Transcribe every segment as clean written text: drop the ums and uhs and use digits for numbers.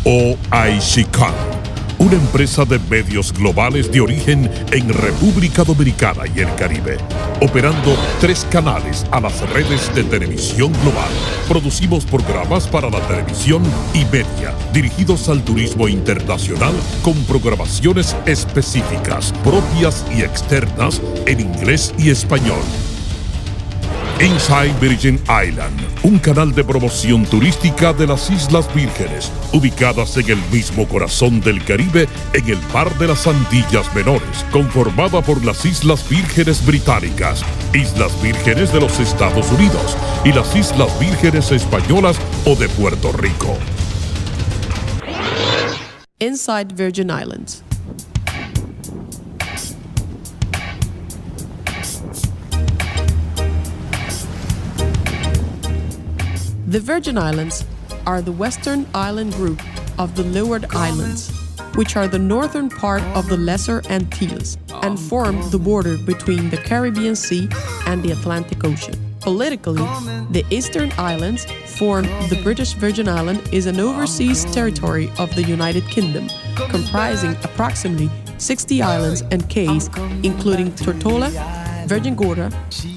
OICCOMM, una empresa de medios globales de origen en República Dominicana y el Caribe, operando 3 canales a las redes de televisión global. Producimos programas para la televisión y media, dirigidos al turismo internacional con programaciones específicas, propias y externas en inglés y español. Inside Virgin Island, un canal de promoción turística de las Islas Vírgenes, ubicadas en el mismo corazón del Caribe, en el Mar de las Antillas Menores, conformada por las Islas Vírgenes Británicas, Islas Vírgenes de los Estados Unidos y las Islas Vírgenes Españolas o de Puerto Rico. Inside Virgin Islands. The Virgin Islands are the western island group of the Leeward Islands, which are the northern part of the Lesser Antilles and form the border between the Caribbean Sea and the Atlantic Ocean. Politically, the Eastern Islands form the British Virgin Island is an overseas territory of the United Kingdom, comprising approximately 60 islands and cays, including Tortola, Virgin Gorda,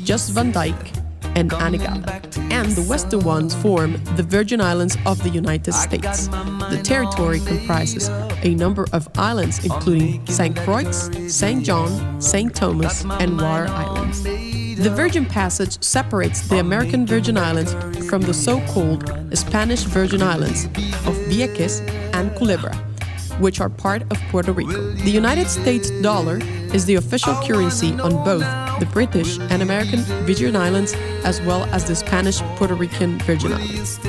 Just Van Dyke, and Anegada, and the western ones form the Virgin Islands of the United States. The territory comprises a number of islands including St. Croix, St. John, St. Thomas, and Water Islands. The Virgin Passage separates the American Virgin Islands from the so-called Spanish Virgin Islands of Vieques and Culebra, which are part of Puerto Rico. The United States dollar is the official currency on both the British and American Virgin Islands as well as the Spanish Puerto Rican Virgin Islands.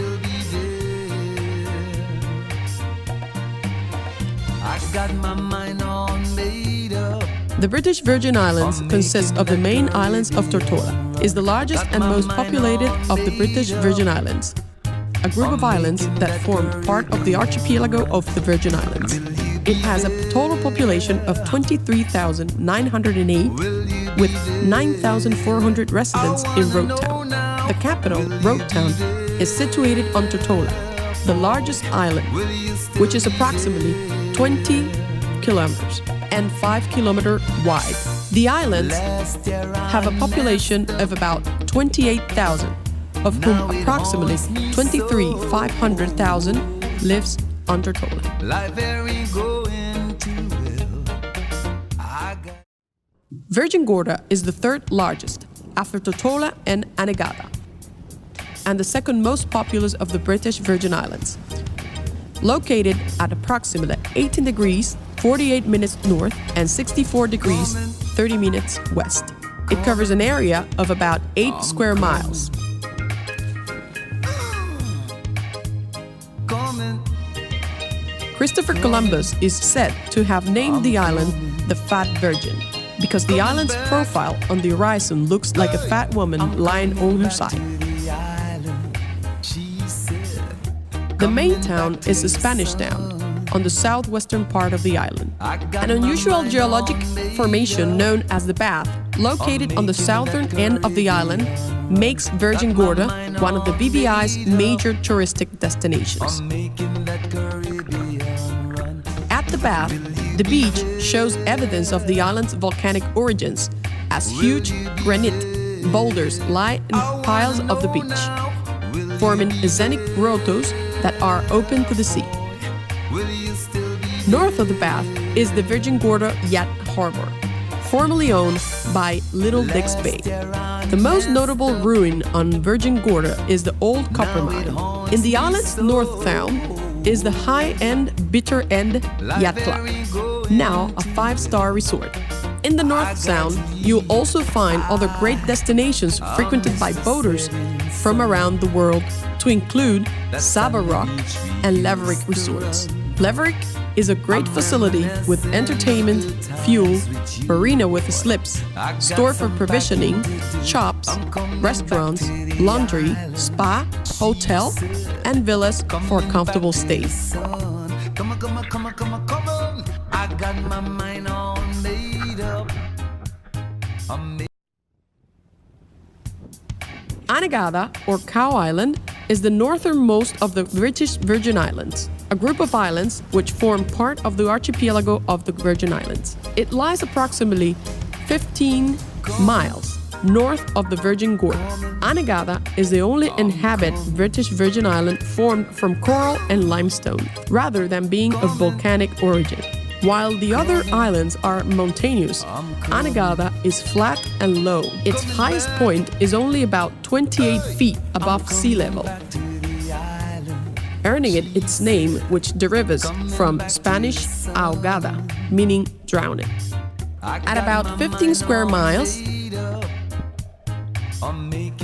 The British Virgin Islands consist of the main islands of Tortola, is the largest and most populated of the British Virgin Islands, a group of islands that form part of the archipelago of the Virgin Islands. It has a total population of 23,908 with 9,400 residents in Road Town. The capital, Road Town, is situated on Tortola, the largest island, which is approximately 20 kilometers and 5 kilometers wide. The islands have a population of about 28,000, of whom approximately 500,000 lives on Tortola. Virgin Gorda is the third largest, after Tortola and Anegada, and the second most populous of the British Virgin Islands. Located at approximately 18 degrees 48 minutes north and 64 degrees 30 minutes west. It covers an area of about 8 square miles. Christopher Columbus is said to have named the island the Fat Virgin because the island's profile on the horizon looks like a fat woman lying on her side. The main town is a Spanish town on the southwestern part of the island. An unusual geologic formation known as the Bath, located on the southern end of the island, makes Virgin Gorda one of the BVI's major touristic destinations. At the Bath, the beach shows evidence of the island's volcanic origins, as huge granite boulders lie in piles of the beach, forming scenic grottos that are open to the sea. North of the Bath is the Virgin Gorda Yacht Harbor, formerly owned by Little Dix Bay. The most notable ruin on Virgin Gorda is the old copper mine. In the island's north town is the high-end Bitter End Yacht Club, now a 5-star resort. In the North Sound, you'll also find other great destinations frequented by boaters from around the world, to include Saba Rock and Leverick resorts. Leverick is a great facility with entertainment, fuel, marina with slips, store for provisioning, shops, restaurants, laundry, spa, hotel, and villas for comfortable stays. Anegada, or Cow Island, is the northernmost of the British Virgin Islands, a group of islands which form part of the archipelago of the Virgin Islands. It lies approximately 15 miles north of the Virgin Gorge. Anegada is the only inhabited British Virgin Island formed from coral and limestone, rather than being of volcanic origin. While the other islands are mountainous, Anegada is flat and low. Its highest point is only about 28 feet above sea level, earning it its name, which derives from Spanish ahogada, meaning drowning. At about 15 square miles,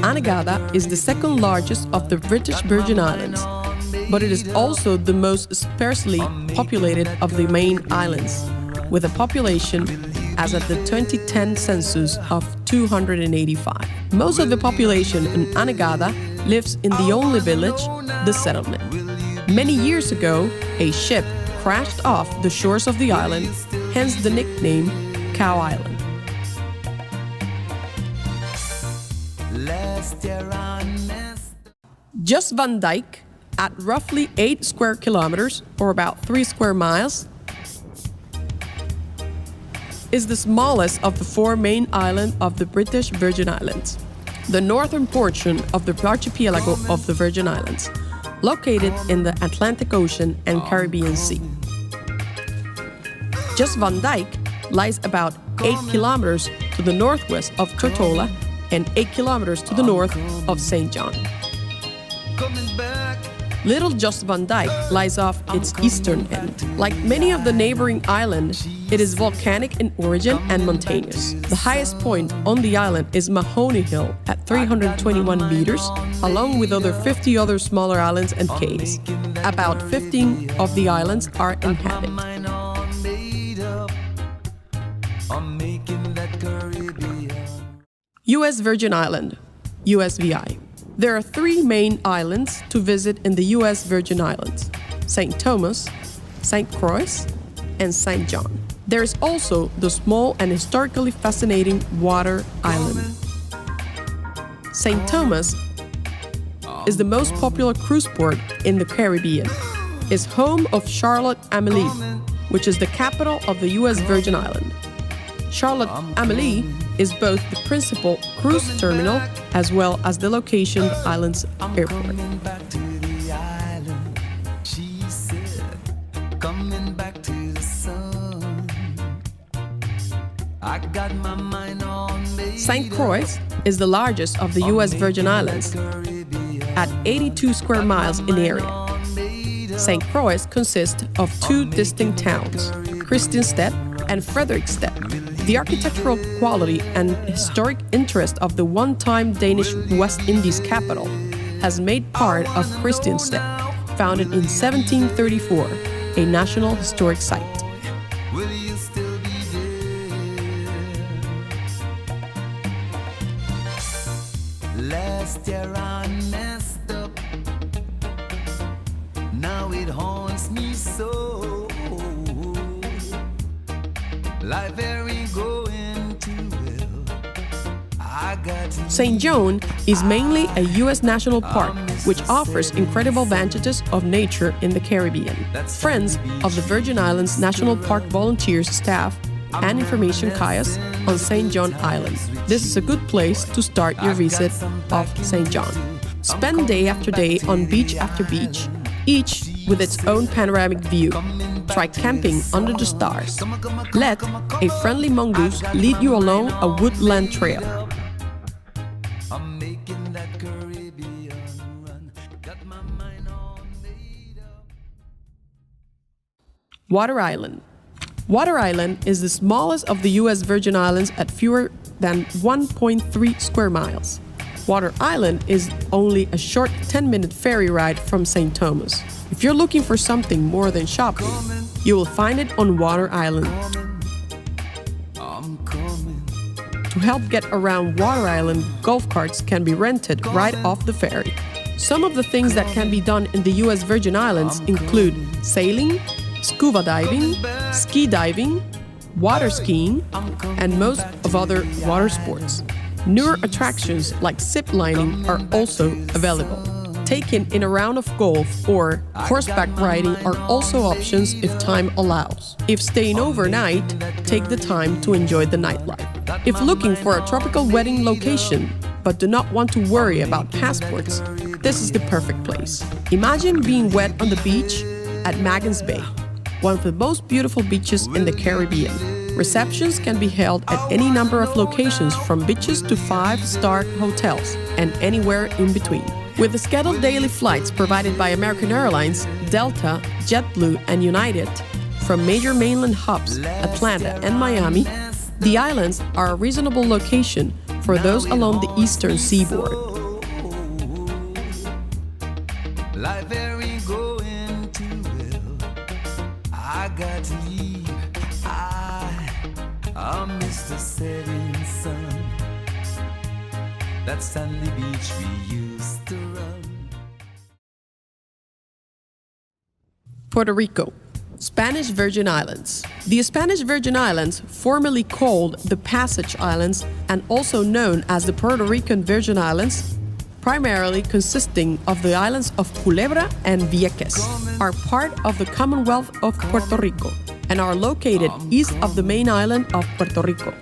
Anegada is the second largest of the British Virgin Islands, but it is also the most sparsely populated of the main islands, with a population, as at the 2010 census, of 285. Most of the population in Anegada lives in the only village, the settlement. Many years ago, a ship crashed off the shores of the island, hence the nickname Cow Island. Just Van Dyke, at roughly 8 square kilometers, or about 3 square miles, is the smallest of the 4 main islands of the British Virgin Islands, the northern portion of the archipelago of the Virgin Islands, located in the Atlantic Ocean and Caribbean Sea. Just Van Dyke lies about 8 kilometers to the northwest of Tortola and 8 kilometers to the north of St. John. Little Just Van Dyke lies off its eastern end. Like many of the neighboring islands, it is volcanic in origin and mountainous. The highest point on the island is Mahoney Hill at 321 meters, along with other 50 other smaller islands and cays. About 15 of the islands are inhabited. U.S. Virgin Island, USVI. There are 3 main islands to visit in the U.S. Virgin Islands: St. Thomas, St. Croix, and St. John. There is also the small and historically fascinating Water Island. St. Thomas is the most popular cruise port in the Caribbean. It's home of Charlotte Amalie, which is the capital of the U.S. Virgin Island. Charlotte Amalie is both the principal cruise terminal as well as the location of the island's airport. St. Croix is the largest of the U.S. Virgin Islands at 82 square miles in area. St. Croix consists of 2 distinct towns, Christiansted and Frederiksted. The architectural quality and historic interest of the one-time Danish West Indies capital has made part of Christiansted, founded in 1734, a National Historic Site. Last year I messed up. Now it haunts me so. Life ain't going too well. I got St. John is mainly a U.S. national park, which offers incredible advantages of nature in the Caribbean. Friends of the Virgin Islands National Park volunteers, staff, and information kiosks on St. John Island. This is a good place to start your visit of St. John. Spend day after day on beach after beach, each with its own panoramic view. Try camping under the stars. Let a friendly mongoose lead you along a woodland trail. I'm making that Caribbean run. Got my mind all made up. Water Island. Water Island is the smallest of the U.S. Virgin Islands at fewer than 1.3 square miles. Water Island is only a short 10-minute ferry ride from St. Thomas. If you're looking for something more than shopping, you will find it on Water Island. I'm coming. To help get around Water Island, golf carts can be rented right off the ferry. Some of the things that can be done in the U.S. Virgin Islands include sailing, scuba diving, ski diving, water skiing, and most of other water sports. Newer attractions like zip lining are also available. taken in a round of golf or horseback riding are also options if time allows. If staying overnight, take the time to enjoy the nightlife. If looking for a tropical wedding location, but do not want to worry about passports, this is the perfect place. Imagine being wet on the beach at Magens Bay, one of the most beautiful beaches in the Caribbean. Receptions can be held at any number of locations from beaches to 5-star hotels and anywhere in between. With the scheduled daily flights provided by American Airlines, Delta, JetBlue, and United from major mainland hubs, Atlanta and Miami, the islands are a reasonable location for those along the eastern seaboard. Life very going too well. I got to leave. I miss the setting sun. That sandy beach we used to run. Puerto Rico, Spanish Virgin Islands. The Spanish Virgin Islands, formerly called the Passage Islands and also known as the Puerto Rican Virgin Islands, primarily consisting of the islands of Culebra and Vieques, are part of the Commonwealth of Puerto Rico and are located east of the main island of Puerto Rico.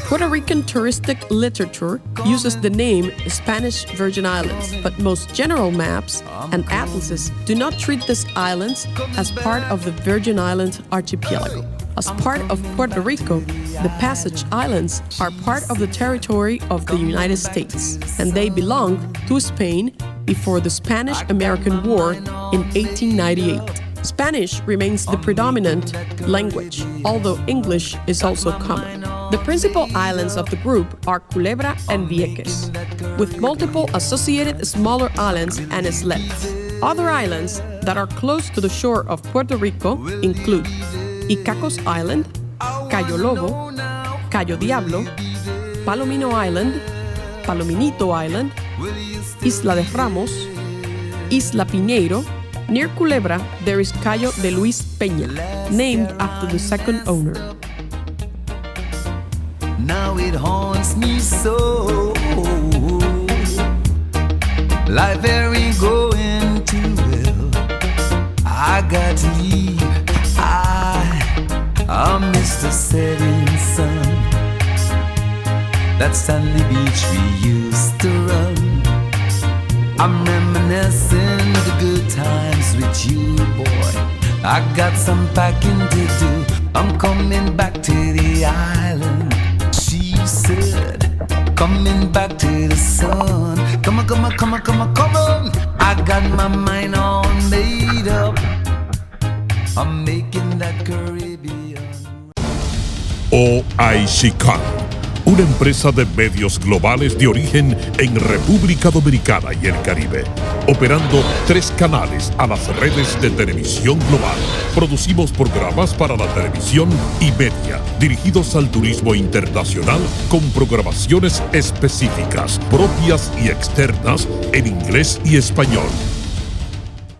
Puerto Rican touristic literature uses the name Spanish Virgin Islands, but most general maps and atlases do not treat these islands as part of the Virgin Islands archipelago. As part of Puerto Rico, the Passage Islands are part of the territory of the United States, and they belonged to Spain before the Spanish-American War in 1898. Spanish remains the predominant language, although English is also common. The principal islands of the group are Culebra and Vieques, with multiple associated smaller islands and islets. Other islands that are close to the shore of Puerto Rico include Icacos Island, Cayo Lobo, Cayo Diablo, Palomino Island, Palominito Island, Isla de Ramos, Isla Piñeiro. Near Culebra, there is Cayo de Luis Peña, named after the second owner. Now it haunts me so. Life very going too well. I got to leave. I miss the setting sun. That sandy beach we used to run. I'm reminiscing the good times with you, boy. I got some packing to do. I'm coming back to the island. She said, coming back to the sun. Come on, come on, come on, come on, come on. I got my mind all made up. I'm making that Caribbean. OICCOMM, una empresa de medios globales de origen en República Dominicana y el Caribe, operando 3 canales a las redes de televisión global. Producimos programas para la televisión y media, dirigidos al turismo internacional con programaciones específicas, propias y externas en inglés y español.